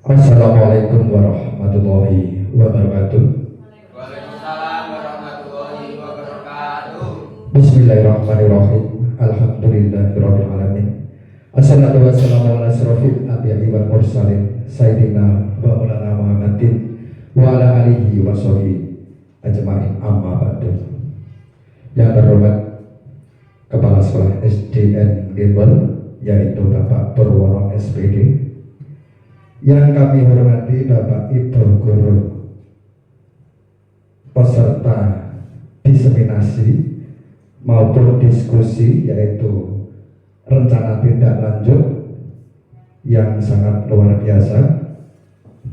Assalamualaikum warahmatullahi wabarakatuh. Waalaikumsalam warahmatullahi wabarakatuh. Bismillahirrahmanirrahim. Alhamdulillahirabbil alamin. Assalatu wassalamu ala asrofil anbiya'i wal mursalin sayyidina wa maulana Muhammadin wa ala alihi wa sahbihi ajma'in, amma ba'du. Yang terhormat Kepala Sekolah SDN Gembel yaitu Bapak Purwono SPD. Yang kami hormati Bapak Ibu Guru peserta diseminasi maupun diskusi, yaitu rencana tindak lanjut yang sangat luar biasa.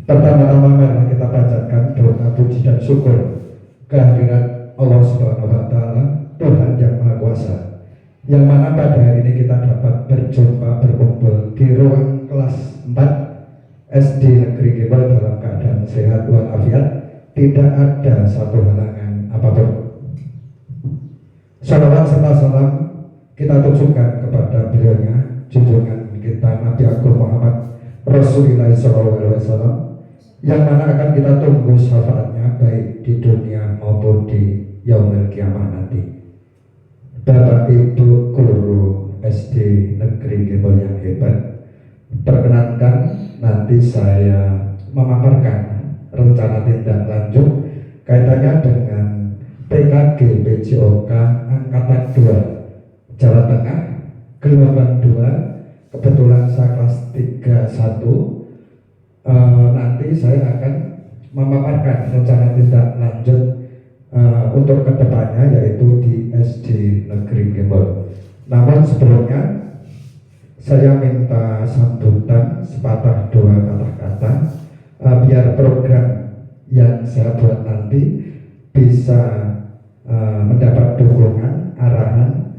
Pertama-tama mari kita panjatkan doa puji dan syukur kehadirat Allah Subhanahu wa Ta'ala, Tuhan yang Maha Kuasa, yang mana pada hari ini kita dapat berjumpa berkumpul di ruang kelas 4 SD Negeri Gembel dalam keadaan sehat walafiat, tidak ada satu halangan apapun. Salawat serta salam kita tujukan kepada beliaunya, junjungan kita Nabi Agung Muhammad Rasulullah SAW, yang mana akan kita tunggu syafaatnya baik di dunia maupun di yaumil kiamah nanti. Bapak Ibu Guru SD Negeri Gembel yang hebat, perkenankan nanti saya memaparkan rencana tindak lanjut kaitannya dengan PKG PJOK Angkatan 2 Jawa Tengah gelombang 2. Kebetulan saya kelas 31. Nanti saya akan memaparkan rencana tindak lanjut untuk kedepannya, yaitu di SD Negeri Gembel. Namun sebelumnya saya minta sambutan sepatah dua kata-kata biar program yang saya buat nanti bisa mendapat dukungan arahan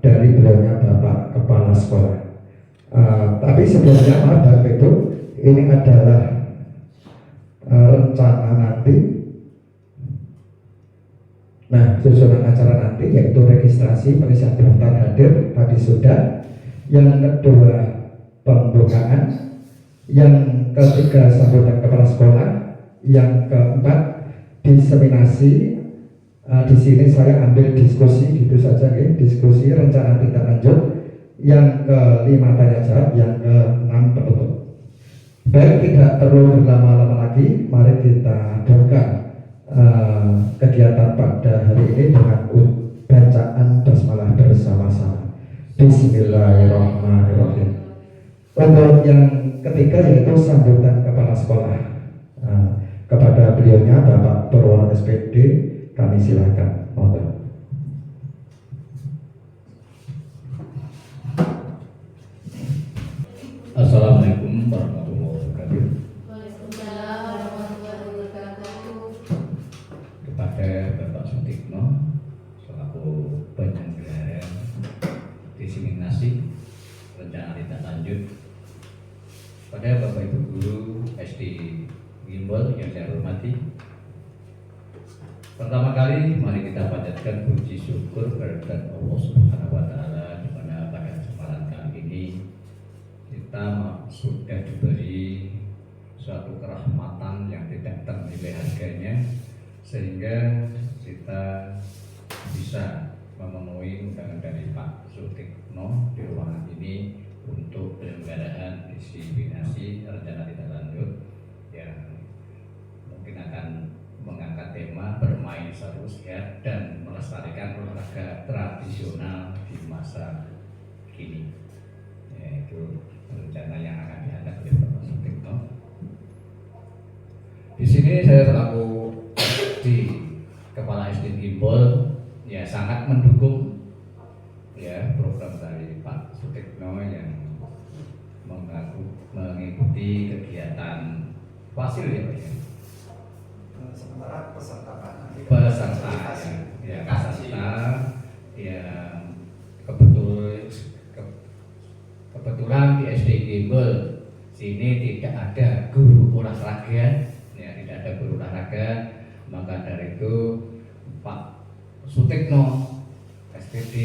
dari beliaunya Bapak Kepala Sekolah. Tapi sebelumnya maaf Bapak Ibu, ini adalah rencana nanti. Nah, susunan acara nanti yaitu registrasi pengisian daftar hadir tadi sudah. Yang kedua pembukaan, yang ketiga sambutan kepala sekolah, yang keempat diseminasi. Di sini saya ambil diskusi gitu saja, diskusi rencana tindak lanjut. Yang kelima tanya jawab, yang keenam penutup. Baik, tidak perlu berlama-lama lagi, mari kita buka kegiatan pada hari ini dengan bacaan basmalah bersama-sama. Bismillahirrahmanirrahim. Untuk yang ketiga yaitu sambutan kepala sekolah. Kepada beliaunya Bapak Purwono SPD, kami silakan. Mohon. Assalamualaikum warahmatullahi wabarakatuh. Waalaikumsalam warahmatullahi wabarakatuh. Kepada Bapak Sutikno selaku penyelenggara diseminasi rencana tindak lanjut, pada Bapak Ibu Guru SD Gembel yang saya hormati, pertama kali mari kita panjatkan puji syukur kehadirat Allah Subhanahu wa Ta'ala, di mana pada kesempatan kali ini kita sudah diberi suatu kerahmatan yang tidak ternilai harganya, sehingga kita bisa memenuhi undangan dari Pak Sutikno di ruangan ini untuk penyelenggaraan diseminasi rencana tindak lanjut yang mungkin akan mengangkat tema bermain seru sehat dan melestarikan olahraga tradisional di masa kini, yaitu rencana yang akan dihadap oleh Bapak Sutikno. Di sini saya selaku di Kepala SD Gembel ya sangat mendukung ya program dari Pak Sutikno yang mengikuti kegiatan fasil ya Pak ya. Sementara peserta Peserta ya yang kebetulan di SD Gembel sini tidak ada guru olahraga, ya tidak ada guru olahraga, maka dari itu Pak Sutikno SPD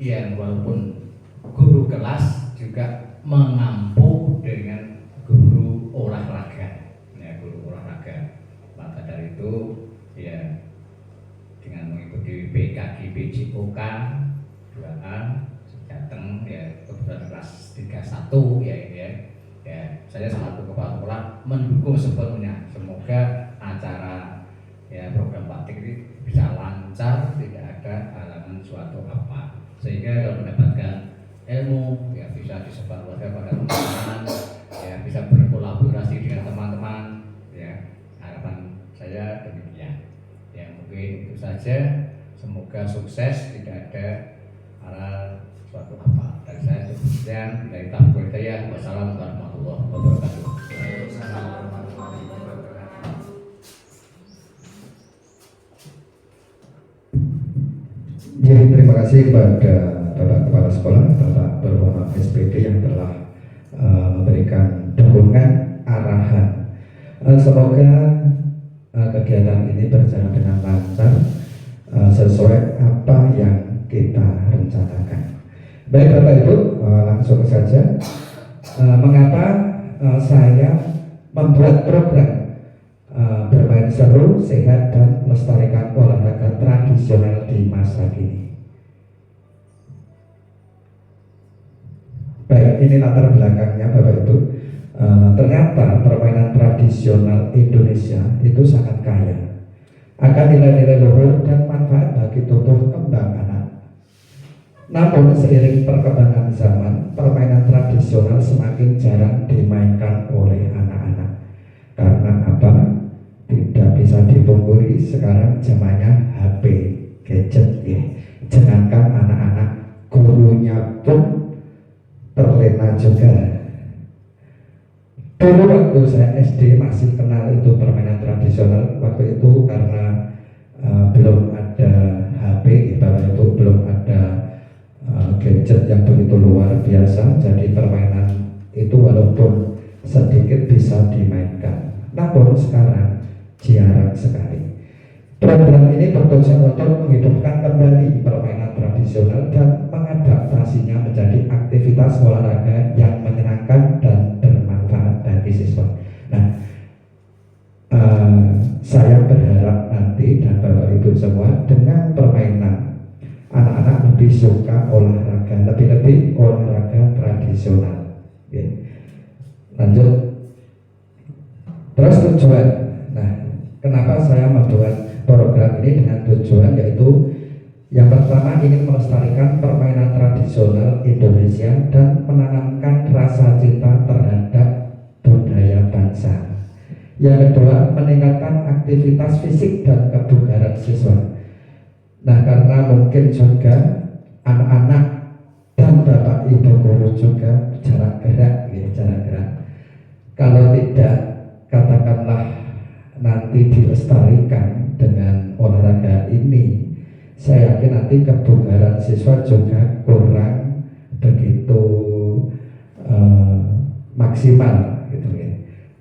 yang walaupun guru kelas juga mengampu dengan guru olahraga, ya guru olahraga. Maka dari itu ya dengan mengikuti PKG PJOK 2A Jateng ya kebetulan kelas 31 ya saya selaku kepala sekolah mendukung sepenuhnya. Semoga acara ya program Pak Tik ini bisa lancar, tidak ada halangan suatu apa. sehingga kalau mendapatkan ilmu ya bisa disebarluaskan pada teman-teman, ya bisa berkolaborasi dengan teman-teman. Ya, harapan saya demikian. Ya, mungkin itu saja. Semoga sukses, tidak ada hal suatu apa. Dan saya sekian dari Tabur Hidayah. Wassalamualaikum warahmatullahi wabarakatuh. Waalaikumsalam warahmatullahi wabarakatuh. Jadi terima kasih kepada Bapak Kepala Sekolah, Bapak Purwono SPD yang telah memberikan dukungan arahan. Semoga kegiatan ini berjalan dengan lancar sesuai apa yang kita rencanakan. Baik Bapak Ibu, langsung saja. Mengapa saya membuat program bermain seru, sehat, dan melestarikan olahraga tradisional di masa kini? Baik, ini latar belakangnya Bapak Ibu. Ternyata permainan tradisional Indonesia itu sangat kaya akan nilai-nilai luhur dan manfaat bagi tubuh kembang anak. Namun seiring perkembangan zaman, permainan tradisional semakin jarang dimainkan oleh anak-anak. Karena apa? Tidak bisa dipungkiri sekarang zamannya HP, gadget ya. Jangankan anak-anak, gurunya pun terlena juga. Dulu waktu saya SD masih kenal itu permainan tradisional. Waktu itu karena belum ada HP, Bapak Ibu, belum ada gadget yang begitu luar biasa. Jadi permainan itu walaupun sedikit bisa dimainkan. Namun sekarang jarang sekali. Program ini bertujuan untuk menghidupkan kembali permainan tradisional dan mengadaptasinya menjadi aktivitas olahraga yang menyenangkan dan bermanfaat bagi siswa. Nah, saya berharap nanti dan Bapak Ibu semua dengan permainan anak-anak lebih suka olahraga, lebih-lebih olahraga tradisional. Oke. Lanjut. Terus tujuan. Nah, kenapa saya membuat program ini dengan tujuan yaitu yang pertama ingin melestarikan permainan tradisional Indonesia dan menanamkan rasa cinta terhadap budaya bangsa. Yang kedua, meningkatkan aktivitas fisik dan kebugaran siswa. Nah, karena mungkin juga anak-anak dan Bapak Ibu guru juga jarang gerak, ya, jarang gerak. Kalau tidak, katakanlah nanti dilestarikan dengan olahraga ini, saya yakin nanti kebugaran siswa juga kurang begitu maksimal gitu ya.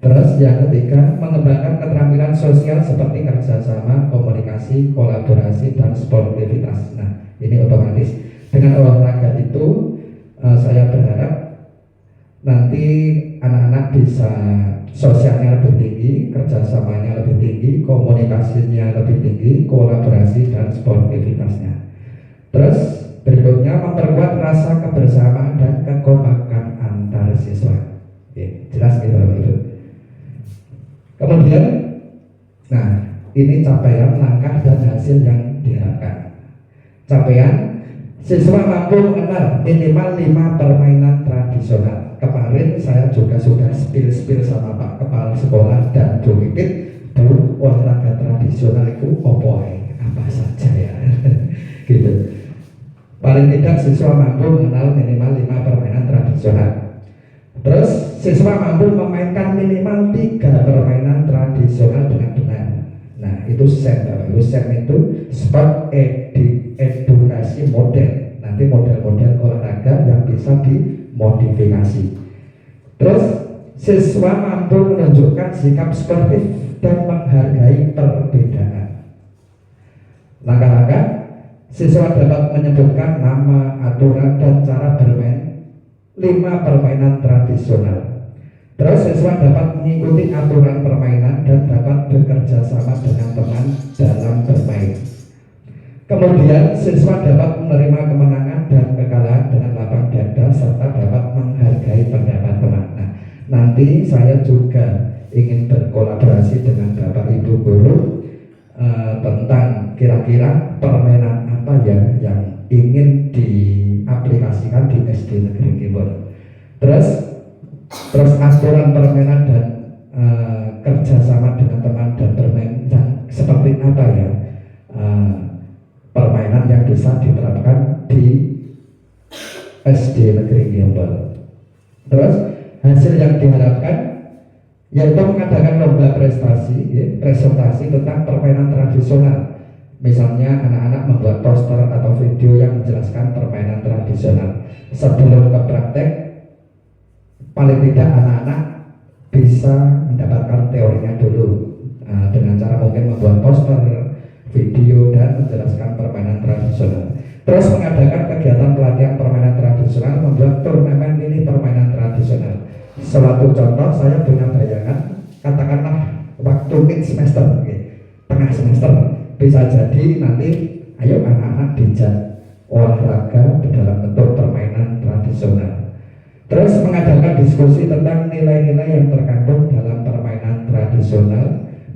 Terus yang ketiga, mengembangkan keterampilan sosial seperti kerjasama, komunikasi, kolaborasi, dan sportivitas. Nah, ini otomatis dengan olahraga itu saya berharap nanti anak-anak bisa sosialnya lebih tinggi, kerjasamanya lebih tinggi, komunikasinya lebih tinggi, kolaborasi dan sportivitasnya. Terus berikutnya memperkuat rasa kebersamaan dan kekompakan antar siswa. Oke, jelas gitu Bapak Ibu. Kemudian, nah ini capaian langkah dan hasil yang diharapkan. Capaian, siswa mampu mengenal minimal 5 permainan tradisional. Kemarin saya juga sudah spill sama Pak Kepala Sekolah dan Bu Pipit, Bu, olahraga tradisional itu apa saja ya gitu. Paling tidak siswa mampu mengenal minimal 5 permainan tradisional. Terus siswa mampu memainkan minimal 3 permainan tradisional dengan benar. Nah itu SEM, itu SEM itu sport edukasi modern. Nanti model-model olahraga yang bisa dimodifikasi. Terus siswa mampu menunjukkan sikap sportif dan menghargai perbedaan. Langkah-langkah, siswa dapat menyebutkan nama, aturan, dan cara bermain 5 permainan tradisional. Terus siswa dapat mengikuti aturan permainan dan dapat bekerja sama dengan teman dalam bermain. Kemudian siswa dapat menerima kemenangan dan kekalahan dengan lapang dada serta dapat menghargai pendapat teman. Nah, nanti saya juga ingin berkolaborasi dengan Bapak Ibu guru tentang kira-kira permainan apa ya yang ingin diaplikasikan di SD Negeri Gembor. Terus aturan permainan dan kerjasama dengan teman dan bermain yang seperti apa ya permainan yang bisa diterapkan di SD Negeri Gembor. Terus hasil yang diharapkan yaitu mengadakan lomba presentasi tentang permainan tradisional. Misalnya anak-anak membuat poster atau video yang menjelaskan permainan tradisional. Sebelum ke praktek, paling tidak anak-anak bisa mendapatkan teorinya dulu dengan cara mungkin membuat poster, video, dan menjelaskan permainan tradisional. Terus mengadakan kegiatan pelatihan permainan tradisional, membuat turnamen mini permainan tradisional. Suatu contoh, saya punya bayangan, katakanlah waktu mid semester, tengah semester, bisa jadi nanti ayo anak-anak dijak olahraga dalam bentuk permainan tradisional. Terus mengadakan diskusi tentang nilai-nilai yang terkandung dalam permainan tradisional,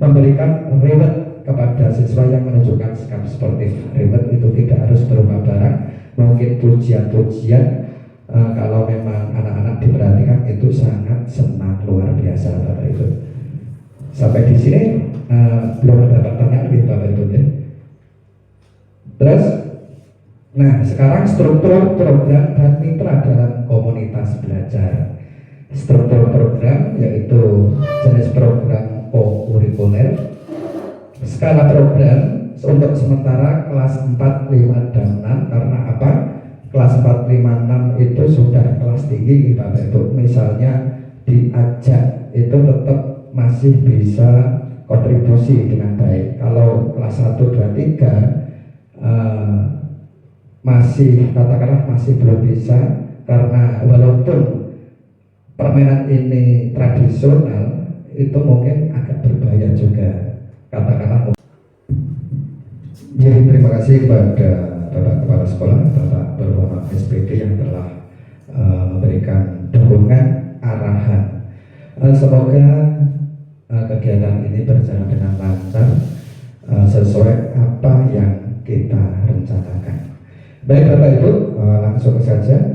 memberikan reward kepada siswa yang menunjukkan sikap sportif. Reward itu tidak harus berupa barang, mungkin pujian-pujian. Kalau memang anak-anak diperhatikan itu sangat senang luar biasa Bapak Ibu. Sampai di sini belum ada pertanyaan gitu Bapak Ibu ya. Terus, nah sekarang struktur program dan mitra dalam komunitas belajar. Struktur program yaitu jenis program co-kurikuler. Skala program untuk sementara kelas 4, 5, dan 6 karena apa? Kelas 4, 5, 6 itu sudah kelas tinggi Bapak Ibu. Misalnya diajak itu tetap masih bisa kontribusi dengan baik. Kalau kelas 1, 2, 3 masih katakanlah masih belum bisa karena walaupun permainan ini tradisional itu mungkin agak berbahaya juga katakanlah. Jadi terima kasih kepada Bapak Kepala Sekolah, Bapak Berwama SPD yang telah memberikan dukungan arahan. Semoga kegiatan ini berjalan dengan lancar sesuai apa yang kita rencanakan. Baik Bapak Ibu, langsung saja.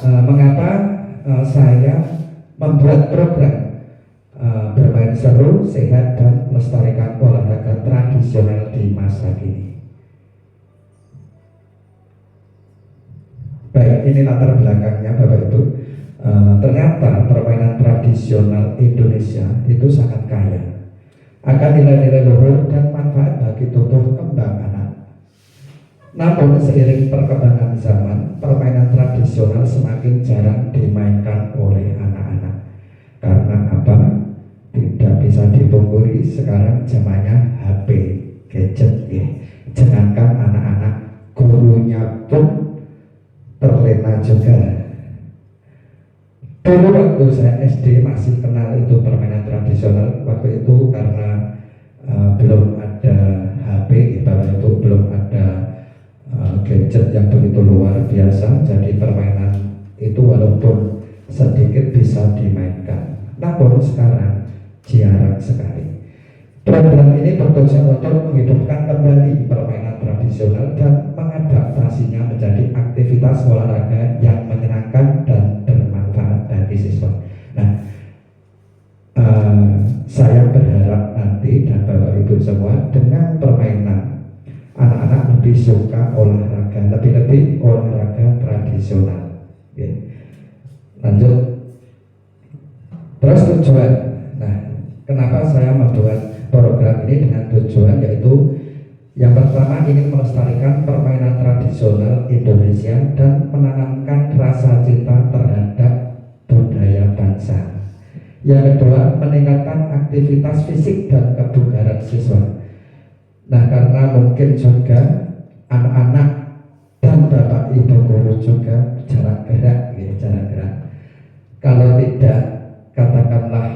Mengapa saya membuat program bermain seru, sehat, dan melestarikan olahraga tradisional di masa kini? Baik, ini latar belakangnya Bapak Ibu. Ternyata permainan tradisional Indonesia itu sangat kaya akan nilai-nilai luhur dan manfaat bagi tubuh kembang anak. Namun seiring perkembangan zaman, permainan tradisional semakin jarang dimainkan oleh anak-anak. Karena apa? Tidak bisa dipungkiri sekarang zamannya HP, gadget ya. Jangankan anak-anak, gurunya pun terlena juga. Dulu waktu saya SD masih kenal itu permainan tradisional. Waktu itu karena belum ada HP, Bapak Ibu, belum ada gadget yang begitu luar biasa. Jadi permainan itu walaupun sedikit bisa dimainkan. Namun sekarang jarang sekali. Program ini bertujuan untuk menghidupkan kembali permainan tradisional dan mengadaptasinya menjadi aktivitas olahraga yang menyenangkan dan bermanfaat bagi siswa. Nah, saya berharap nanti dan Bapak Ibu semua dengan permainan anak-anak lebih suka olahraga, lebih-lebih olahraga tradisional. Ya. Lanjut. Terus tujuan. Nah, kenapa saya membuat program ini dengan tujuan yaitu yang pertama ingin melestarikan permainan tradisional Indonesia dan menanamkan rasa cinta terhadap budaya bangsa. Yang kedua, meningkatkan aktivitas fisik dan kebugaran siswa. Nah, karena mungkin juga anak-anak dan Bapak Ibu guru juga jarang gerak, ya, jarang gerak. Kalau tidak, katakanlah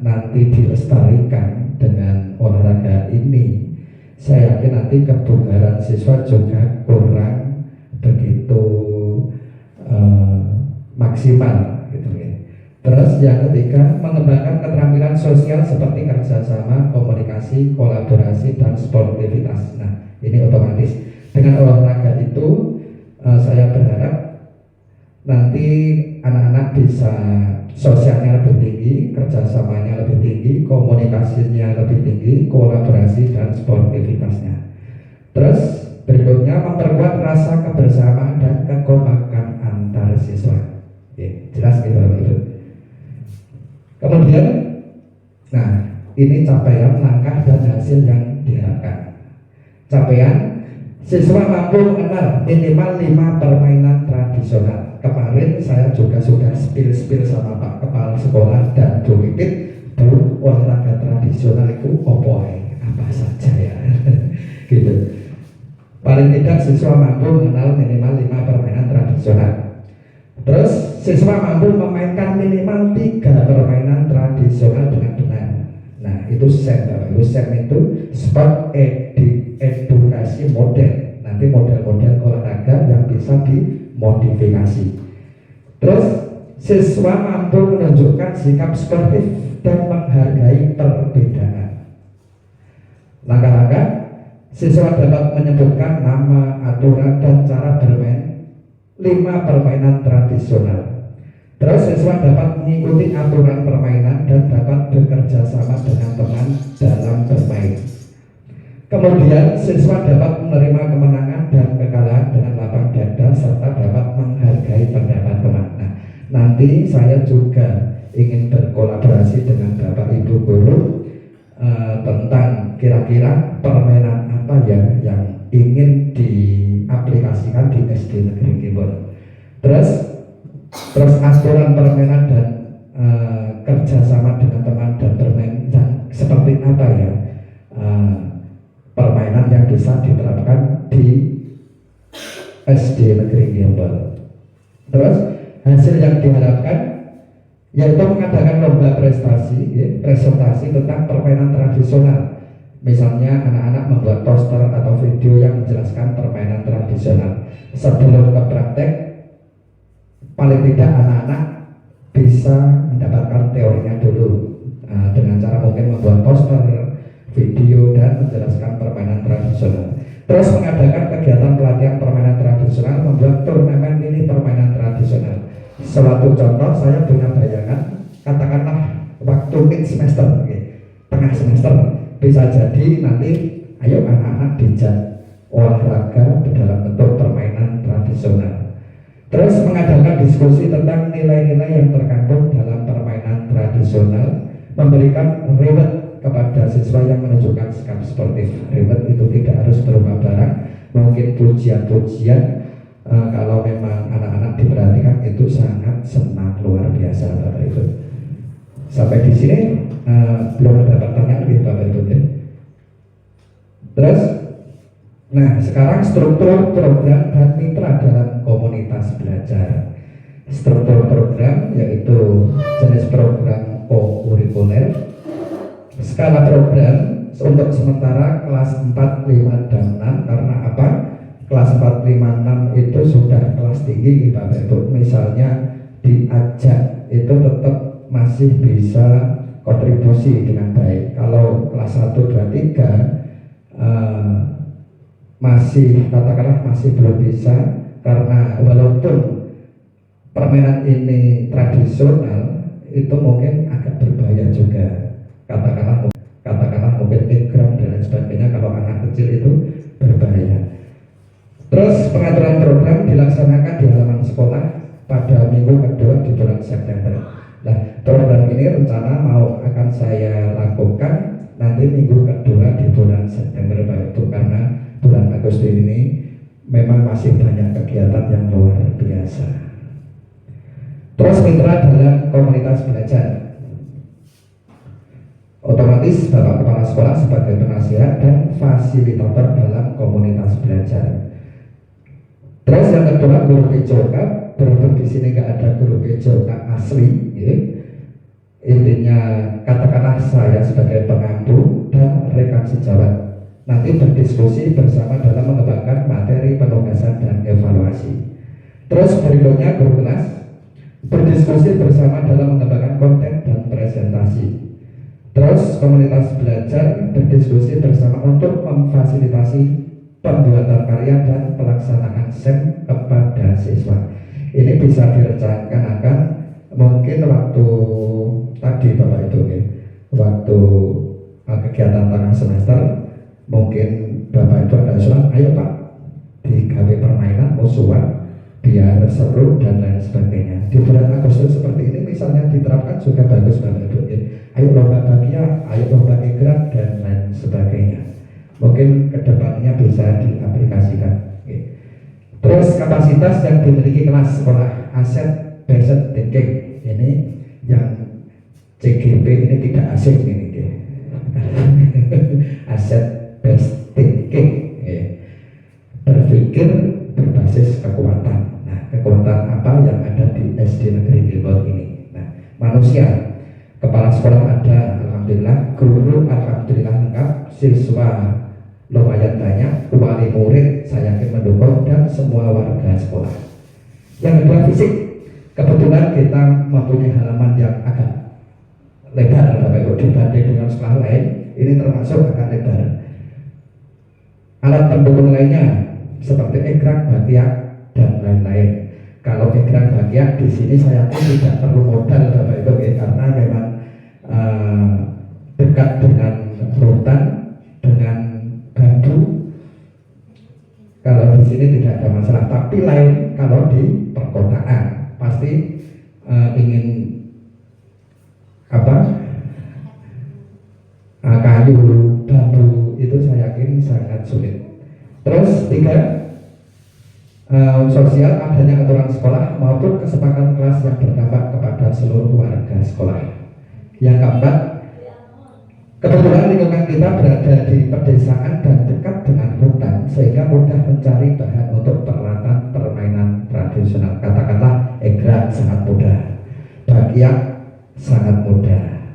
nanti dilestarikan dengan olahraga ini, saya yakin nanti kebugaran siswa juga kurang begitu maksimal gitu ya. Terus yang ketiga, mengembangkan keterampilan sosial seperti kerjasama, komunikasi, kolaborasi, dan sportivitas. Nah, ini otomatis dengan olahraga itu saya berharap nanti anak-anak bisa sosialnya lebih tinggi, kerjasamanya lebih tinggi, komunikasinya lebih tinggi, kolaborasi dan sportivitasnya. Terus berikutnya memperkuat rasa kebersamaan dan kekompakan antar siswa. Oke, jelas gitu Bapak Ibu. Kemudian, nah ini capaian langkah dan hasil yang diharapkan. Capaian, siswa mampu mengenal minimal 5 permainan tradisional. Kemarin saya juga sudah spill sama Pak Kepala Sekolah dan Bu Pipit, Bu, olahraga tradisional itu apa saja ya. Gitu. Paling tidak siswa mampu mengenal minimal 5 permainan tradisional. Terus siswa mampu memainkan minimal 3 permainan tradisional dengan benar. Nah itu SEM Bapak Ibu. SEM itu sport edukasi modern. Nanti model-model olahraga yang bisa dimodifikasi. Terus siswa mampu menunjukkan sikap sportif dan menghargai perbedaan. Langkah-langkah, siswa dapat menyebutkan nama, aturan, dan cara bermain 5 permainan tradisional. Terus siswa dapat mengikuti aturan permainan dan dapat bekerja sama dengan teman dalam bermain. Kemudian siswa dapat menerima kemenangan dan kekalahan dengan lapang dada serta dapat menghargai pendapat teman. Nah, nanti saya juga ingin berkolaborasi dengan Bapak Ibu guru tentang kira-kira permainan apa ya yang ingin diaplikasikan di SD Negeri Kimbon. Terus aturan permainan dan kerjasama dengan teman dan bermain yang seperti apa ya permainan yang bisa diterapkan di SD Negeri Kimbon. Terus hasil yang diharapkan yaitu mengadakan lomba prestasi, presentasi tentang permainan tradisional. Misalnya anak-anak membuat poster atau video yang menjelaskan permainan tradisional. Sebelum ke praktek, paling tidak anak-anak bisa mendapatkan teorinya dulu dengan cara mungkin membuat poster, video, dan menjelaskan permainan tradisional. Terus mengadakan kegiatan pelatihan permainan tradisional, membuat turnamen mini permainan tradisional. Suatu contoh, saya punya bayangan, katakanlah waktu mid semester, tengah semester, bisa jadi nanti ayo anak-anak dijak olahraga dalam bentuk permainan tradisional. Terus mengadakan diskusi tentang nilai-nilai yang terkandung dalam permainan tradisional, memberikan reward kepada siswa yang menunjukkan sikap sportif. Reward itu tidak harus berupa barang, mungkin pujian-pujian. Kalau memang anak-anak diperhatikan itu sangat senang luar biasa Bapak Ibu. Sampai di sini belum ada pertanyaan gitu Bapak Ibu. Terus, nah sekarang struktur program dan mitra dalam komunitas belajar. Struktur program yaitu jenis program co-kurikuler. Skala program untuk sementara kelas 4, 5, dan 6 karena apa? Kelas 4, 5, 6 itu sudah kelas tinggi Bapak Ibu. Misalnya diajak itu tetap masih bisa kontribusi dengan baik. Kalau kelas 1, 2, 3 masih katakanlah masih belum bisa karena walaupun permainan ini tradisional itu mungkin agak berbahaya juga. Katakanlah mungkin egrang dan lain sebagainya kalau anak kecil itu berbahaya. Terus pengaturan program dilaksanakan di halaman sekolah pada minggu kedua di bulan September. Nah, program ini rencana akan saya lakukan nanti minggu kedua di bulan September Bapak Ibu, karena bulan Agustus ini memang masih banyak kegiatan yang luar biasa. Terus mitra dalam komunitas belajar. Otomatis Bapak Kepala Sekolah sebagai penasihat dan fasilitator dalam komunitas belajar. Terus yang kedua guru PJOK, berhubung di sini nggak ada guru PJOK asli, intinya katakanlah saya sebagai pengampu dan rekan sejawat nanti berdiskusi bersama dalam mengembangkan materi penugasan dan evaluasi. Terus berikutnya guru kelas berdiskusi bersama dalam mengembangkan konten dan presentasi. Terus komunitas belajar berdiskusi bersama untuk memfasilitasi pembuatan karya dan pelaksanaan SEM kepada bisa direncanakan mungkin waktu tadi Bapak Ibu ya, waktu kegiatan tengah semester mungkin Bapak Ibu ada usulan, ayo Pak digawe permainan musuhan biar seru dan lain sebagainya. Di bulan Agustus seperti ini misalnya diterapkan juga bagus Bapak Ibu ya. Ayo lomba bahagia, ayo lomba ikrar dan lain sebagainya. Mungkin kedepannya bisa diaplikasikan. Ya. Terus kapasitas yang dimiliki kelas sekolah asset based thinking ini yang CGP ini tidak asing ini ya. Asset based thinking ya. Berpikir berbasis kekuatan. Nah, kekuatan apa yang ada di SD Negeri Gilbert ini? Nah, manusia, kepala sekolah ada, alhamdulillah, guru alhamdulillah lengkap, siswa lumayan banyak, wali murid saya yakin mendukung dan semua warga sekolah. Yang kedua fisik, kebetulan kita mempunyai halaman yang agak lebar Bapak Ibu dibanding dengan sekolah lain, ini termasuk agak lebar. Alat pendukung lainnya seperti ekran, bakiak dan lain-lain. Kalau ekran bakiak di sini saya pun tidak perlu modal Bapak Ibu ya, karena memang dekat dengan hutan, dengan batu. Kalau di sini tidak ada masalah, tapi lain kalau di perkotaan pasti ingin apa kayu, bambu itu saya yakin sangat sulit. Terus tiga, sosial, adanya aturan sekolah maupun kesepakatan kelas yang berdampak kepada seluruh warga sekolah. Yang keempat, kebetulan lingkungan kita berada di pedesaan dan dekat dengan hutan sehingga mudah mencari bahan untuk peralatan permainan tradisional. Katakanlah ekran sangat mudah, bakiak sangat mudah,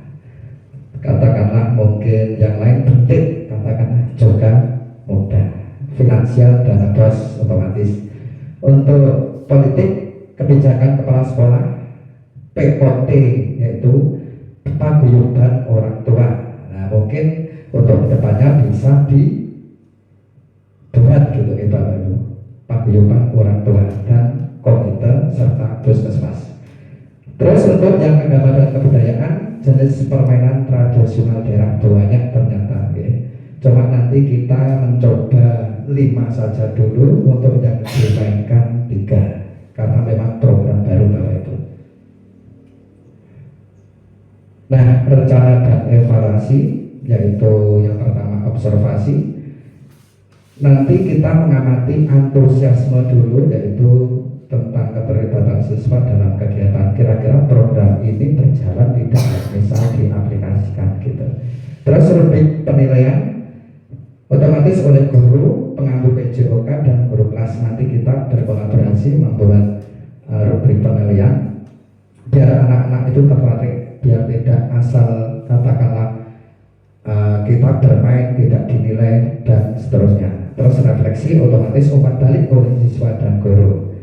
katakanlah mungkin yang lain bentik, katakanlah juga mudah. Finansial dana bos otomatis. Untuk politik kebijakan kepala sekolah POT yaitu paguyuban orang tua. Nah mungkin untuk kedepannya bisa dibuat gitu ya Bapak Ibu, paguyuban orang tua dan komite serta puskesmas. Terus untuk yang agama dan kebudayaan, jenis permainan tradisional daerah banyak ternyata ya. Cuma nanti kita mencoba 5 saja dulu, untuk yang dimainkan 3 karena memang program baru Bapak Ibu. Nah, rencana dan evaluasi yaitu yang pertama observasi. Nanti kita mengamati antusiasme dulu, yaitu tentang keterlibatan siswa dalam kegiatan. Kira-kira program ini berjalan tidak, misal diaplikasikan gitu. Terus rubrik penilaian otomatis oleh guru, pengampu PJOK dan guru kelas. Nanti kita berkolaborasi membuat rubrik penilaian biar anak-anak itu tertarik, biar tidak asal katakanlah kita bermain tidak dinilai dan seterusnya. Terus refleksi otomatis umpan balik oleh siswa dan guru.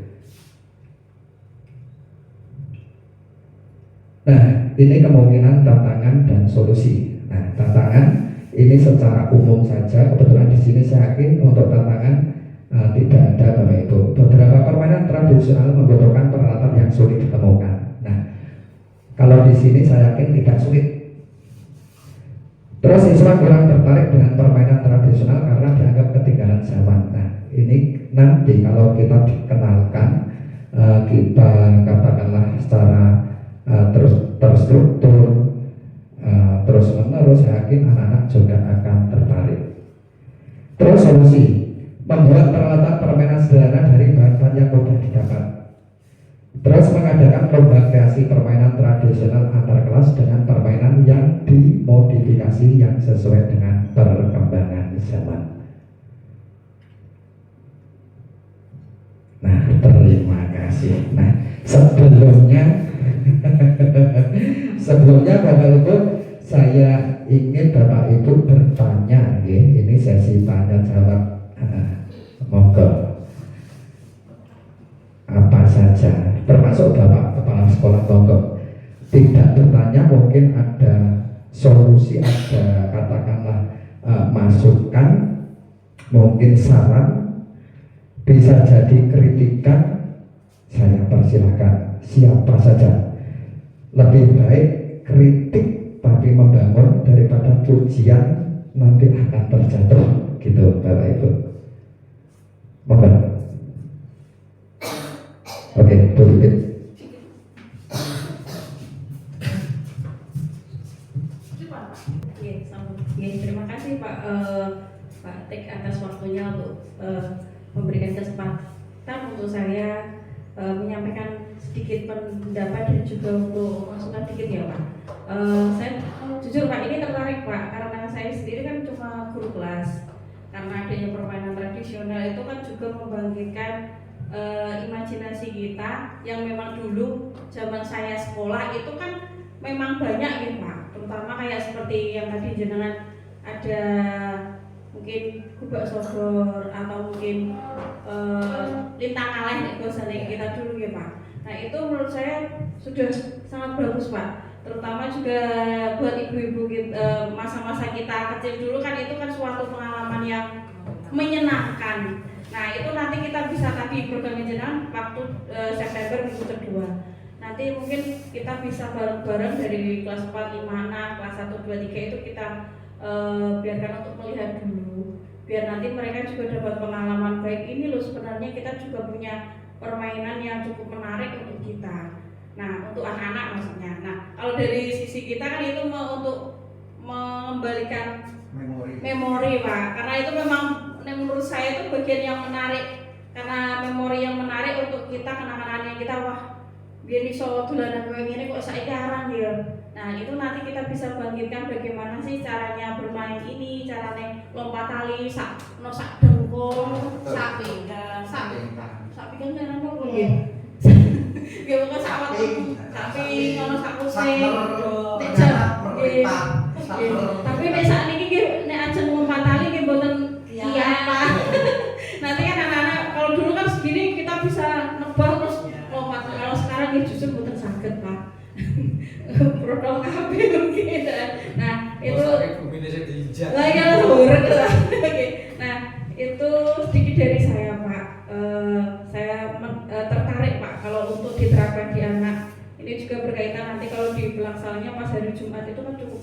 Nah, ini kemungkinan tantangan dan solusi. Nah, tantangan ini secara umum saja. Kebetulan di sini saya yakin untuk tantangan tidak ada Bapak Ibu. Beberapa permainan tradisional membutuhkan peralatan yang sulit ditemukan. Nah, kalau di sini saya yakin tidak sulit. Terus siswa kurang tertarik dengan permainan tradisional karena dianggap ketinggalan zaman. Nah, ini nanti kalau kita dikenalkan, kita katakanlah secara terstruktur, terus menerus, saya yakin anak-anak juga akan tertarik. Terus solusi, membuat peralatan permainan sederhana dari bahan-bahan yang mudah didapat. Terus mengadakan lomba kreasi permainan tradisional antar kelas dengan permainan yang dimodifikasi yang sesuai dengan perkembangan zaman. Nah, terima kasih. Nah, sebelumnya Bapak Ibu, saya ingin Bapak Ibu bertanya, ya. Ini sesi tanya jawab. Monggo. Apa saja, termasuk Bapak Kepala Sekolah, monggo. Tidak bertanya, mungkin ada solusi, ada katakanlah masukan, mungkin saran, bisa jadi kritikan, Saya persilahkan siapa saja. Lebih baik kritik tapi membangun daripada pujian nanti akan terjatuh gitu Bapak Ibu. Monggo. Oke, Bu Bibit. Terima kasih Pak Tek atas waktunya untuk memberikan kesempatan untuk saya menyampaikan sedikit pendapat dan juga untuk masukan sedikit ya Pak. Saya jujur Pak ini tertarik Pak karena saya sendiri kan cuma guru kelas. Karena adanya permainan tradisional itu kan juga membangkitkan imajinasi kita yang memang dulu zaman saya sekolah itu kan memang banyak ya Pak. Terutama kayak seperti yang tadi jenengan ada mungkin kubak sodor atau mungkin lintang aleh itu bahasa kita dulu ya Pak. Nah itu menurut saya sudah sangat bagus Pak. Terutama juga buat ibu-ibu masa-masa kita kecil dulu kan itu kan suatu pengalaman yang menyenangkan. Nah itu nanti kita bisa tadi program jenengan waktu September minggu kedua. Nanti mungkin kita bisa bareng-bareng dari kelas 4, 5, 6, kelas 1, 2, 3 itu kita biarkan untuk melihat dulu. Biar nanti mereka juga dapat pengalaman baik ini loh sebenarnya kita juga punya permainan yang cukup menarik untuk kita. Nah untuk anak-anak maksudnya. Nah kalau dari sisi kita kan itu untuk mengembalikan memori Pak. Karena itu memang menurut saya itu bagian yang menarik. Karena memori yang menarik untuk kita kenangan-kenangan kita wah biar iso dolanan koyo ngene kok saiki arang ya. Nah, itu nanti kita bisa bangkitkan bagaimana sih caranya bermain ini, caranya lompat tali, sak dengkul, sak pinggang kan kok nggih. Nggih kok sak tapi ngono sak kusing. Tapi nek sakniki nggih nek ajeng lompat tali nggih mboten siapa. Nanti kan anak-anak kalau dulu kan segini kita bisa nebak terus lompat. Kalau sekarang ya justru mboten saged, Pak. Protokol KB mungkin. Nah, itu lah ya horeg lah. Nah, itu sedikit dari saya, Pak. Saya tertarik, Pak, kalau untuk diterapkan di anak. Ini juga berkaitan nanti kalau di pelaksanaannya pas hari Jumat itu kan cukup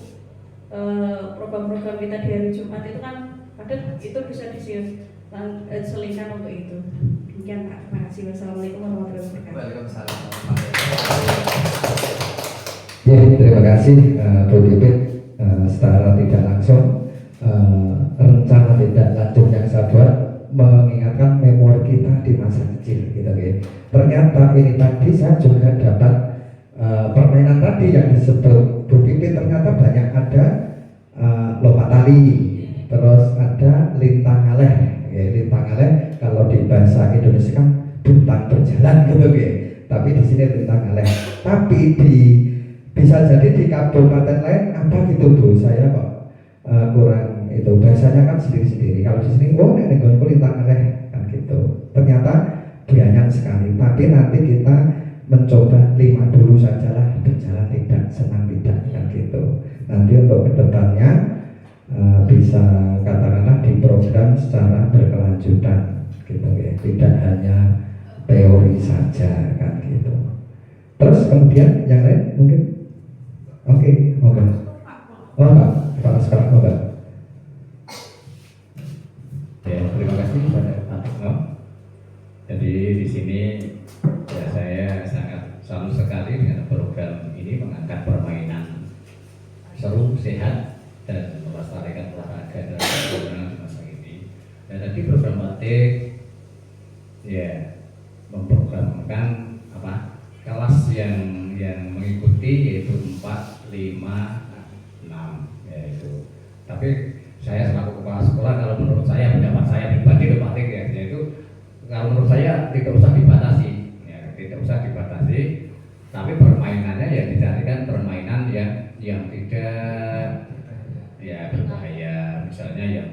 program-program kita di hari Jumat itu kan kadang itu bisa diselingkan untuk itu. Demikian Pak, terima kasih. Wassalamualaikum warahmatullahi wabarakatuh. Waalaikumsalam. Ya, terima kasih Bu Bibit. Secara tidak langsung rencana tidak lanjut yang saya buat mengingatkan memori kita di masa kecil gitu ya. Ternyata ini tadi saya juga dapat permainan tadi yang disebut Bu Bibit ternyata banyak ada lompat tali, terus ada lintang aleh. Ya, lintang aleh kalau di bahasa Indonesia kan bintang berjalan gitu ya. Tapi di sini lintang aleh. Tapi bisa jadi di kabupaten lain apa gitu Bu, saya kok kurang itu bahasanya kan sendiri-sendiri. Kalau di sini nek nggonku lintang aleh kan gitu. Ternyata banyak sekali. Tapi nanti kita mencoba 5 dulu sajalah, berjalan tidak, senang tidak kan gitu. Nanti untuk kedepannya bisa katakanlah di program secara berkelanjutan gitu ya, tidak hanya teori saja kan gitu. Terus kemudian yang lain mungkin oke. Oh Pak sekarang Pak. Ya, terima kasih pada Pak Tengok. Jadi di sini ya saya sangat salut sekali dengan program ini mengangkat permainan seru, sehat dan melestarikan olahraga dan kejuaraan di masa ini. Dan tadi program Batik ya memprogramkan kelas yang mengikuti yaitu 4, 5, 6 yaitu. Tapi saya selaku kepala sekolah kalau menurut saya pendapat saya pribadi Batik ya yaitu kalau menurut saya tidak usah dibatasi ya, tidak usah dibatasi. Tapi permainannya ya dicarikan permainan yang tidak ya berbahaya, misalnya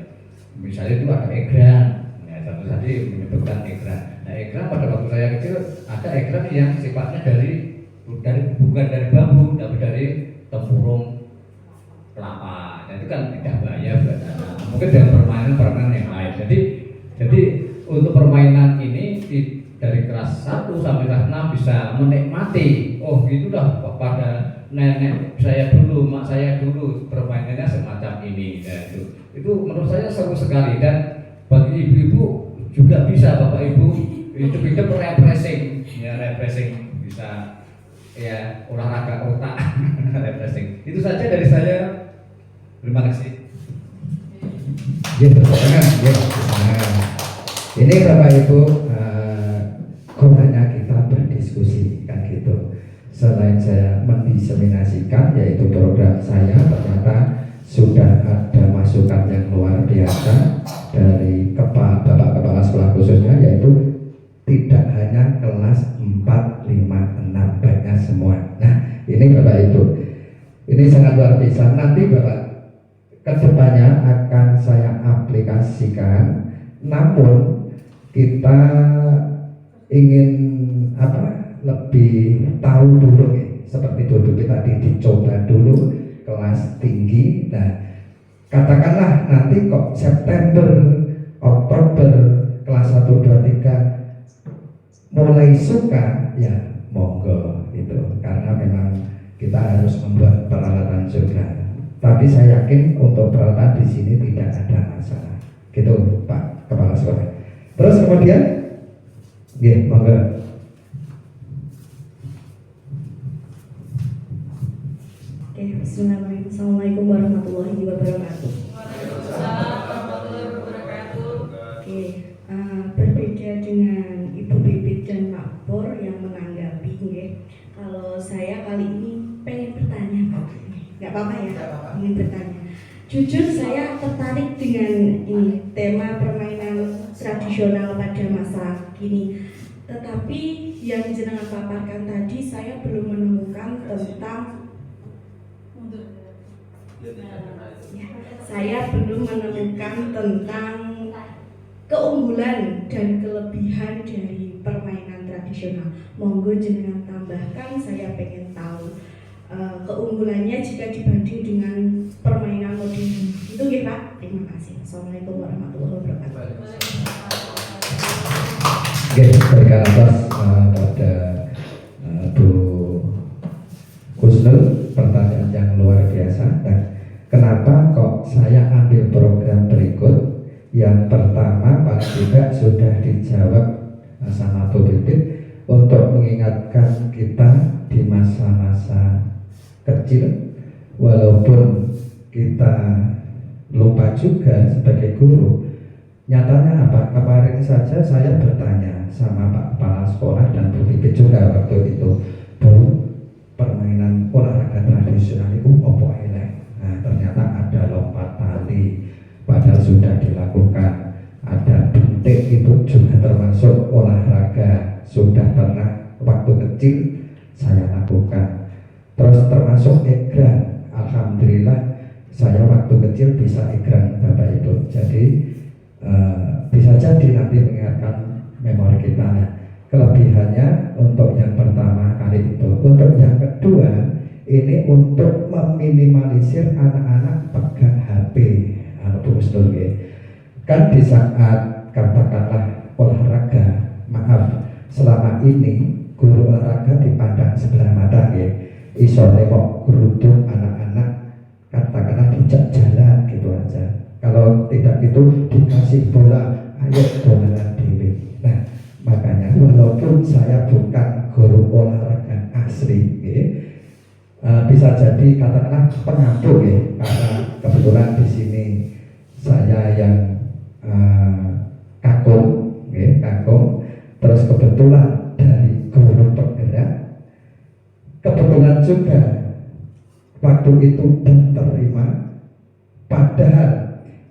itu ada ekran ya, satu tadi menyebutkan ekran. Nah ekran pada waktu saya kecil ada ekran yang sifatnya bukan dari bambu tapi dari tempurung kelapa. Nah, itu kan tidak bahaya buat anak. Mungkin dengan permainan yang lain. Jadi untuk permainan ini dari kelas 1 sampai kelas 6 bisa menikmati. Oh gitu dah pada nenek saya dulu, mak saya dulu permainannya semacam ini. Ya, itu menurut saya seru sekali, dan bagi ibu-ibu juga bisa, bapak ibu hidup refreshing, ya refreshing, bisa ya olahraga otak refreshing. Itu saja dari saya. Terima kasih. Gitu, ini Bapak Ibu, gunanya kita berdiskusi kan gitu. Selain saya mendiseminasikan, yaitu program saya ternyata sudah ada masukan yang luar biasa dari Bapak Kepala Sekolah khususnya, yaitu tidak hanya kelas 4, 5, 6, banyak semua. Nah ini Bapak Ibu, ini sangat luar biasa. Nanti Bapak kedepannya akan saya aplikasikan, namun kita ingin lebih tahu dulu seperti dulu tadi dicoba dulu kelas tinggi. Nah katakanlah nanti kok September, Oktober kelas 1, 2, 3 mulai suka, ya monggo itu, karena memang kita harus membuat peralatan juga. Tapi saya yakin untuk peralatan di sini tidak ada masalah. Gitu Pak Kepala Sekolah. Terus kemudian, monggo. Oke, bismillahirrahmanirrahim. Assalamualaikum warahmatullahi wabarakatuh. Oke, berbeda dengan Ibu Bibit dan Pak Pur yang menanggapi, kalau saya kali ini pengen bertanya, Pak. Nggak apa-apa ya, ingin bertanya. Jujur saya tertarik dengan ini tema permainan tradisional pada masa kini. Tetapi yang jenengan paparkan tadi saya belum menemukan tentang keunggulan dan kelebihan dari permainan tradisional. Monggo jenengan tambahkan, saya pengen tahu keunggulannya jika dibanding dengan permainan modern. Itu ya Pak. Terima kasih. Assalamualaikum warahmatullahi wabarakatuh. Berikan atas pada Bu Kusnul pertanyaan yang luar biasa. Dan kenapa kok saya ambil program berikut? Yang pertama paling tidak sudah dijawab sama Bu Bibit, untuk mengingatkan kita di masa-masa kecil, walaupun kita lupa juga sebagai guru. Nyatanya apa? Kemarin saja saya bertanya sama Pak Kepala Sekolah dan Bu Bibit juga waktu itu, Bu, permainan olahraga tradisional itu opo elek? Nah ternyata ada lompat tali, padahal sudah dilakukan. Ada buntik, itu juga termasuk olahraga, sudah pernah waktu kecil saya lakukan. Terus termasuk egrang, alhamdulillah saya waktu kecil bisa egrang Bapak Ibu. Jadi bisa jadi nanti mengingatkan memori kita. Nah, kelebihannya untuk yang pertama kali itu. Untuk yang kedua, ini untuk meminimalisir anak-anak pegang HP. Kan di saat katakanlah olahraga, maaf, selama ini guru olahraga dipandang sebelah mata ya. Iso nengok geruduk anak-anak katakanlah dijak jalan gitu aja. Kalau tidak itu dikasih bola, ayo dolanan dewe. Nah makanya walaupun saya bukan guru olahraga asli ya, bisa jadi katakanlah pengatur ya, karena kebetulan di sini saya yang kagum ya, kagum. Terus kebetulan dari guru penggerak, kebetulan juga waktu itu diterima, padahal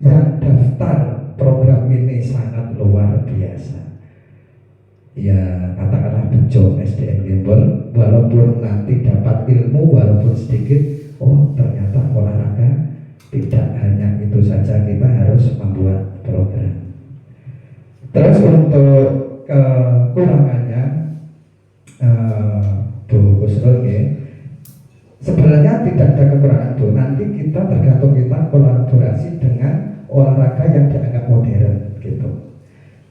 yang daftar program ini sangat luar biasa. Ya katakanlah bejo SDN Gembol, walaupun nanti dapat ilmu walaupun sedikit, oh ternyata olahraga tidak hanya itu saja, kita harus membuat program. Terus untuk kekurangannya Bu Kusnul ya, sebenarnya tidak ada kekurangan Bu, nanti kita tergantung kita kolaborasi dengan olahraga yang dianggap modern gitu.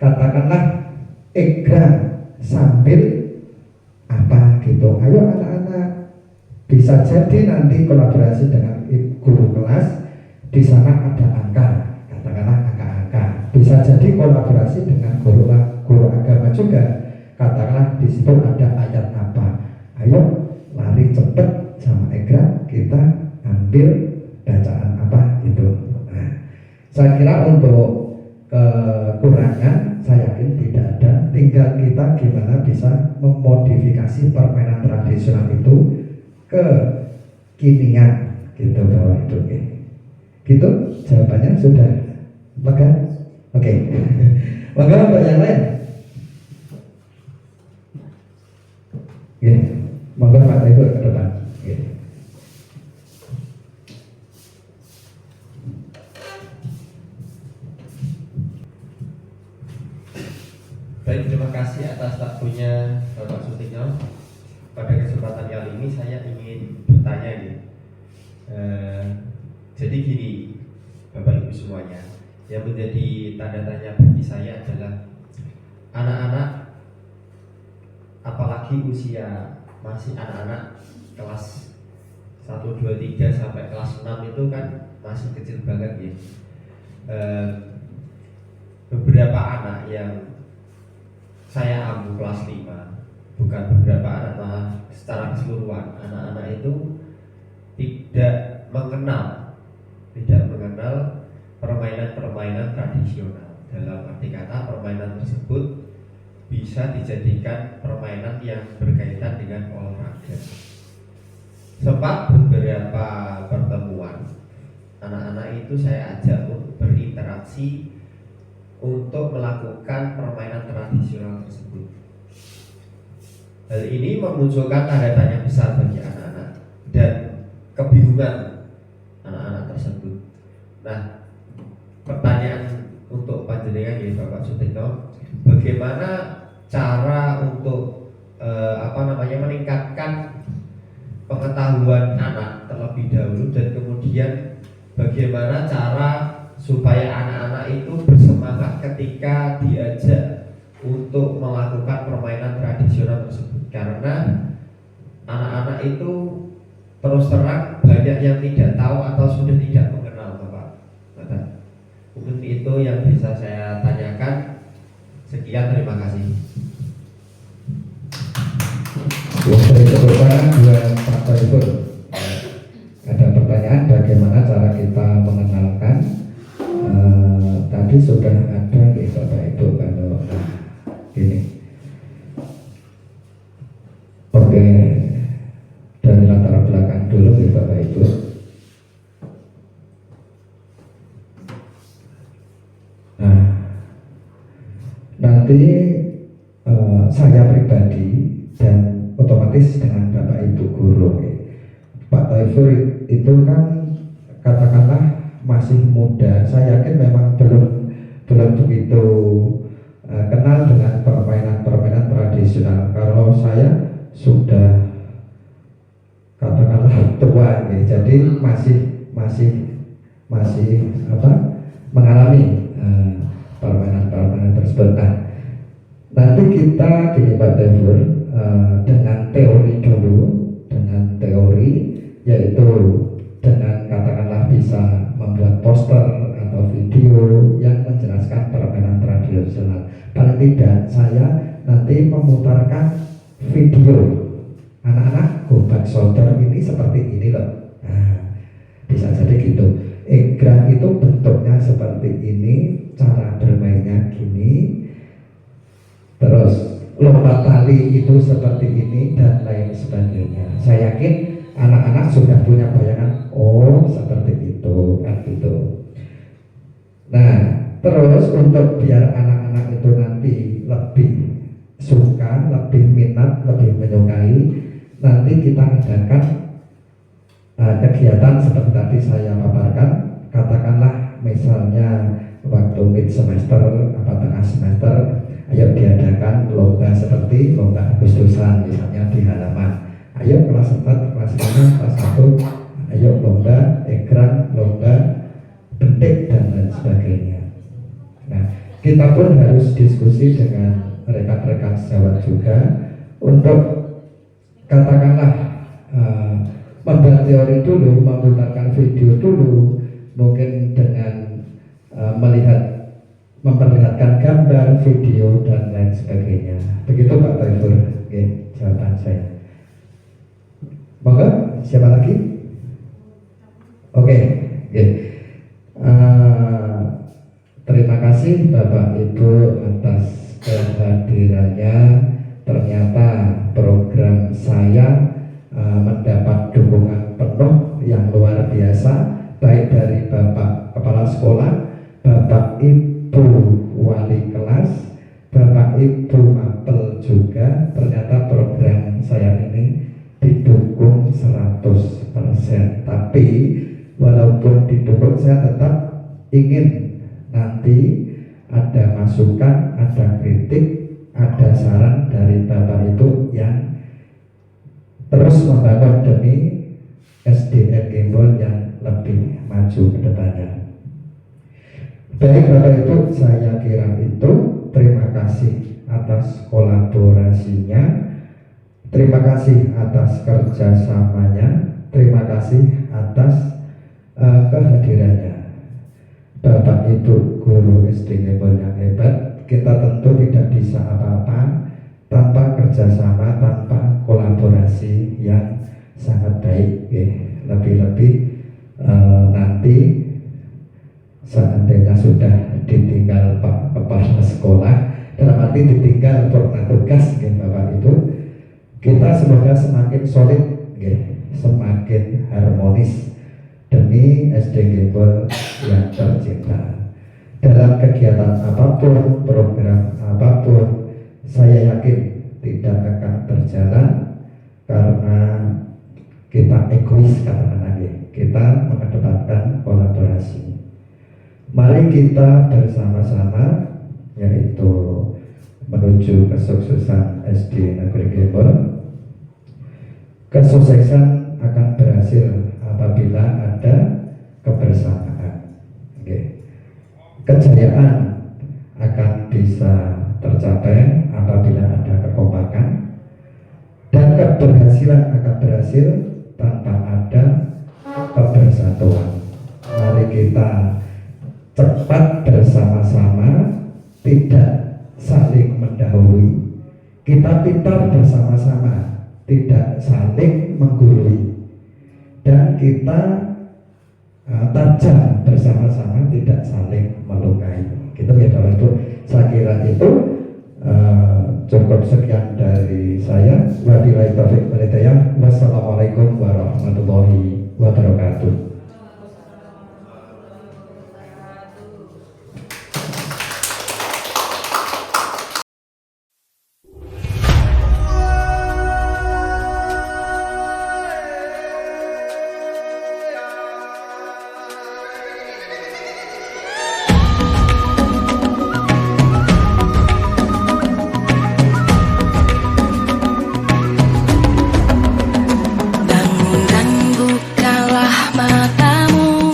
Katakanlah egrang sambil gitu. Ayo anak-anak, bisa jadi nanti kolaborasi dengan guru kelas, di sana ada angka, katakanlah angka-angka. Bisa jadi kolaborasi dengan guru agama juga, katakanlah di situ ada ayat apa. Ayo lari cepet sama Egra, kita ambil bacaan apa itu. Nah, saya kira untuk kekurangan saya yakin tidak ada, tinggal kita gimana bisa memodifikasi permainan tradisional itu ke kinian gitu Bapak Ibu. Gitu jawabannya sudah lega? Oke. Maka untuk yang lain. Oke. Monggo Pak Ibu ke depan. Oke. Baik, terima kasih atas waktunya Bapak Sutikno. Pada kesempatan kali ini saya ingin bertanya nih. Jadi gini, Bapak Ibu semuanya, yang menjadi tanda tanya bagi saya adalah anak-anak, apalagi usia masih anak-anak kelas 1, 2, 3 sampai kelas 6 itu kan masih kecil banget ya. Beberapa anak yang saya ambil kelas 5, bukan beberapa anak, malah secara keseluruhan anak-anak itu tidak mengenal permainan-permainan tradisional. Dalam arti kata, permainan tersebut bisa dijadikan permainan yang berkaitan dengan olahraga. Sempat beberapa pertemuan, anak-anak itu saya ajak untuk berinteraksi untuk melakukan permainan tradisional tersebut. Hal ini memunculkan tanda tanya besar bagi anak-anak dan kebingungan anak-anak tersebut. Nah, pertanyaan untuk panjenengan ya Bapak Sutikno, bagaimana cara untuk meningkatkan pengetahuan anak terlebih dahulu, dan kemudian bagaimana cara supaya anak-anak itu bersemangat ketika diajak untuk melakukan permainan tradisional tersebut. Karena anak-anak itu terus terang banyak yang tidak tahu atau sudah tidak mengenal Bapak. Mungkin itu yang bisa saya tanyakan. Sekian, terima kasih. Dari kebetulan buat Pak Ibu, ada pertanyaan bagaimana cara kita mengenalkan. Tadi sudah ada nih Bapak Ibu, kalau ini. Oke, dari latar belakang dulu nih Bapak Ibu. Nah, nanti saya pribadi dan otomatis dengan Bapak Ibu guru, Pak Taifur itu kan katakanlah masih muda. Saya yakin memang belum begitu kenal dengan permainan tradisional. Kalau saya sudah katakanlah tua, jadi masih mengalami permainan tersebut. Nah, nanti kita di Pak Taifur dengan teori dulu, yaitu dengan katakanlah bisa membuat poster atau video yang menjelaskan permainan tradisional. Paling tidak saya nanti memutarkan video anak-anak go back shoulder ini seperti ini loh. Nah, bisa jadi gitu. Egrang itu bentuknya seperti ini, cara bermainnya gini, terus lomba tali itu seperti ini, dan lain sebagainya. Saya yakin anak-anak sudah punya bayangan, oh seperti itu kan gitu. Nah, terus untuk biar anak-anak itu nanti lebih suka, lebih minat, lebih menyukai, nanti kita adakan kegiatan seperti tadi saya paparkan. Katakanlah misalnya waktu mid semester atau tengah semester, ayo diadakan lomba seperti lomba Agustusan misalnya di halaman. Ayo kelas 4, kelas 5, kelas 1, ayo lomba egrang, lomba bentik, dan lain sebagainya. Nah, kita pun harus diskusi dengan rekan-rekan sejawat juga untuk katakanlah membuat teori dulu, memutarkan video dulu, mungkin dengan memperlihatkan gambar, video dan lain sebagainya. Begitu Pak Taifur, oke, jawaban saya. Monggo, siapa lagi? Oke. Terima kasih Bapak Ibu atas kehadirannya. Ternyata program saya mendapat dukungan penuh yang luar biasa, baik dari Bapak Kepala Sekolah, Bapak Ibu Wali Kelas, Bapak Ibu Mapel juga. Ternyata program saya ini didukung 100%. Tapi walaupun didukung, saya tetap ingin nanti ada masukan, ada kritik, ada saran dari Bapak Ibu yang terus membangun demi SDN Gembol yang lebih maju ke depannya. Baik Bapak Ibu, saya kira itu. Terima kasih atas kolaborasinya, terima kasih atas kerjasamanya, terima kasih atas kehadirannya. Bapak Ibu guru SD Gembol yang hebat, kita tentu tidak bisa apa-apa tanpa kerjasama, tanpa kolaborasi yang sangat baik. Lebih-lebih nanti seandainya sudah ditinggal Pak Kepala Sekolah, dalam arti ditinggal purna tugas, Bapak Ibu, kita semoga semakin solid, semakin harmonis demi SD Gembol yang tercinta. Dalam kegiatan apapun, program apapun, saya yakin tidak akan berjalan karena kita egois, katakanlah, kita mengedepankan kolaborasi. Mari kita bersama-sama, yaitu menuju kesuksesan SD Negeri Gembol. Kesuksesan akan berhasil apabila ada kebersamaan. Kejayaan akan bisa tercapai apabila ada kekompakan, dan keberhasilan akan berhasil tanpa ada kebersatuan. Mari kita cepat bersama-sama, tidak saling mendahului. Kita pintar bersama-sama, tidak saling menggurui. Dan kita tajam bersama-sama, tidak saling melukai. Gitu ya Bapak Ibu. Saya kira itu cukup. Sekian dari saya. Wabillahi taufiq wal hidayah. Wassalamualaikum warahmatullahi wabarakatuh.